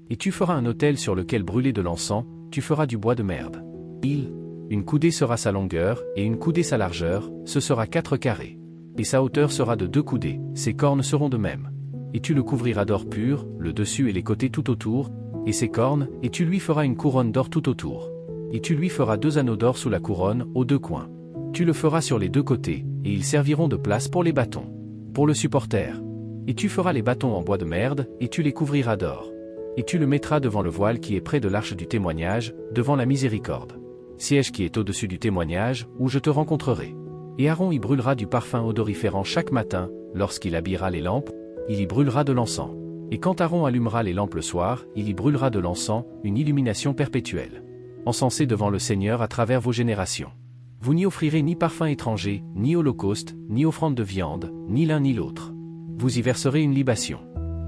Et tu feras un autel sur lequel brûler de l'encens, tu feras du bois de merde. Une coudée sera sa longueur, et une coudée sa largeur, ce sera 4 carrés. Et sa hauteur sera de 2 coudées, ses cornes seront de même. Et tu le couvriras d'or pur, le dessus et les côtés tout autour, et ses cornes, et tu lui feras une couronne d'or tout autour. Et tu lui feras 2 anneaux d'or sous la couronne, aux 2 coins. Tu le feras sur les 2 côtés, et ils serviront de place pour les bâtons. Pour le supporter. Et tu feras les bâtons en bois de merde, et tu les couvriras d'or. Et tu le mettras devant le voile qui est près de l'arche du témoignage, devant la miséricorde. Siège qui est au-dessus du témoignage, où je te rencontrerai. Et Aaron y brûlera du parfum odoriférant chaque matin, lorsqu'il habillera les lampes, il y brûlera de l'encens. Et quand Aaron allumera les lampes le soir, il y brûlera de l'encens, une illumination perpétuelle. Encensé devant le Seigneur à travers vos générations. Vous n'y offrirez ni parfum étranger, ni holocauste, ni offrande de viande, ni l'un ni l'autre. Vous y verserez une libation.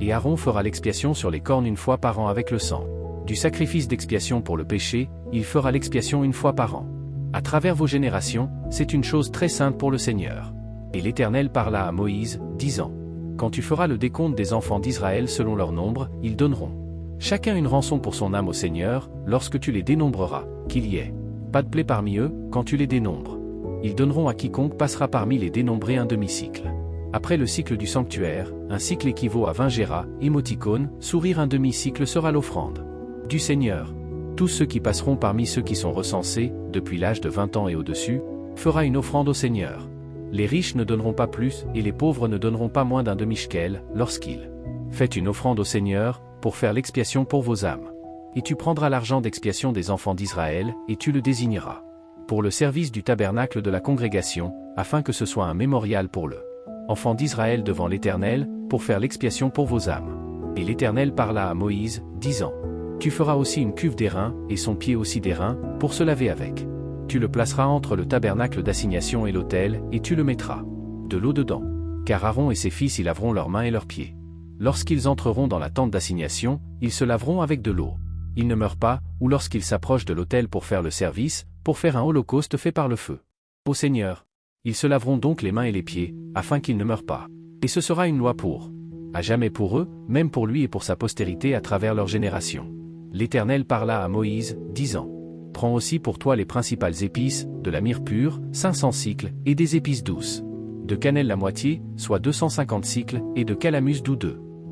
Et Aaron fera l'expiation sur les cornes une fois par an avec le sang. Du sacrifice d'expiation pour le péché, il fera l'expiation une fois par an. À travers vos générations, c'est une chose très sainte pour le Seigneur. Et l'Éternel parla à Moïse, disant: Quand tu feras le décompte des enfants d'Israël selon leur nombre, ils donneront chacun une rançon pour son âme au Seigneur, lorsque tu les dénombreras, qu'il y ait pas de plaie parmi eux, quand tu les dénombres. Ils donneront à quiconque passera parmi les dénombrés un demi-cycle. Après le cycle du sanctuaire, un cycle équivaut à 20 géras, émoticône, sourire un demi-cycle sera l'offrande du Seigneur. Tous ceux qui passeront parmi ceux qui sont recensés, depuis l'âge de 20 ans et au-dessus, fera une offrande au Seigneur. Les riches ne donneront pas plus, et les pauvres ne donneront pas moins d'un demi-shekel, lorsqu'ils faites une offrande au Seigneur, pour faire l'expiation pour vos âmes. Et tu prendras l'argent d'expiation des enfants d'Israël, et tu le désigneras pour le service du tabernacle de la congrégation, afin que ce soit un mémorial pour le enfant d'Israël devant l'Éternel, pour faire l'expiation pour vos âmes. Et l'Éternel parla à Moïse, disant: Tu feras aussi une cuve d'airain, et son pied aussi d'airain, pour se laver avec. Tu le placeras entre le tabernacle d'assignation et l'autel, et tu le mettras de l'eau dedans. Car Aaron et ses fils y laveront leurs mains et leurs pieds. Lorsqu'ils entreront dans la tente d'assignation, ils se laveront avec de l'eau. Ils ne meurent pas, ou lorsqu'ils s'approchent de l'autel pour faire le service, pour faire un holocauste fait par le feu au Seigneur. Ils se laveront donc les mains et les pieds, afin qu'ils ne meurent pas. Et ce sera une loi pour à jamais pour eux, même pour lui et pour sa postérité à travers leurs générations. L'Éternel parla à Moïse, disant: Prends aussi pour toi les principales épices, de la myrrhe pure, 500 cycles, et des épices douces. De cannelle la moitié, soit 250 cycles, et de calamus doux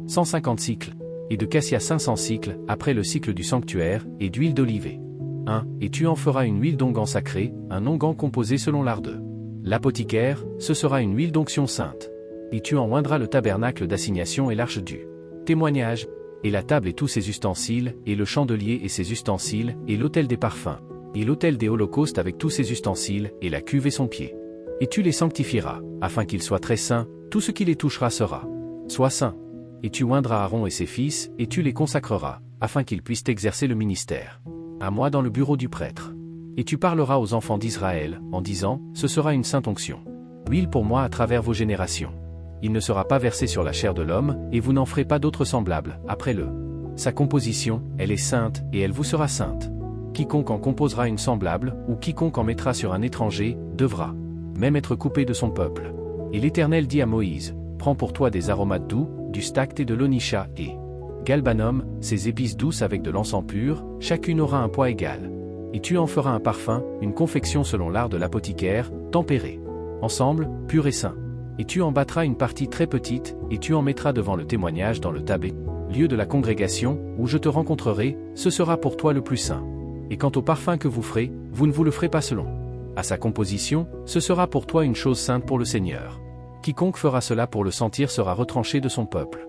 150 cycles. Et de cassia 500 cycles, après le cycle du sanctuaire, et d'huile d'olivet. 1. Et tu en feras une huile d'onguent sacrée, un onguent composé selon l'art de l'apothicaire, ce sera une huile d'onction sainte. Et tu en oindras le tabernacle d'assignation et l'arche du témoignage, et la table et tous ses ustensiles, et le chandelier et ses ustensiles, et l'autel des parfums, et l'autel des holocaustes avec tous ses ustensiles, et la cuve et son pied. Et tu les sanctifieras, afin qu'ils soient très saints, tout ce qui les touchera sera soit saint. Et tu oindras Aaron et ses fils, et tu les consacreras, afin qu'ils puissent exercer le ministère à moi dans le bureau du prêtre. Et tu parleras aux enfants d'Israël, en disant: Ce sera une sainte onction. Huile pour moi à travers vos générations. Il ne sera pas versé sur la chair de l'homme, et vous n'en ferez pas d'autre semblable, après sa composition, elle est sainte, et elle vous sera sainte. Quiconque en composera une semblable, ou quiconque en mettra sur un étranger, devra même être coupé de son peuple. Et l'Éternel dit à Moïse: Prends pour toi des aromates doux, du stacte et de l'onisha, et galbanum, ces épices douces avec de l'encens pur, chacune aura un poids égal. Et tu en feras un parfum, une confection selon l'art de l'apothicaire, tempéré ensemble, pur et saint. Et tu en battras une partie très petite, et tu en mettras devant le témoignage dans le tabé, lieu de la congrégation, où je te rencontrerai, ce sera pour toi le plus saint. Et quant au parfum que vous ferez, vous ne vous le ferez pas selon à sa composition, ce sera pour toi une chose sainte pour le Seigneur. Quiconque fera cela pour le sentir sera retranché de son peuple.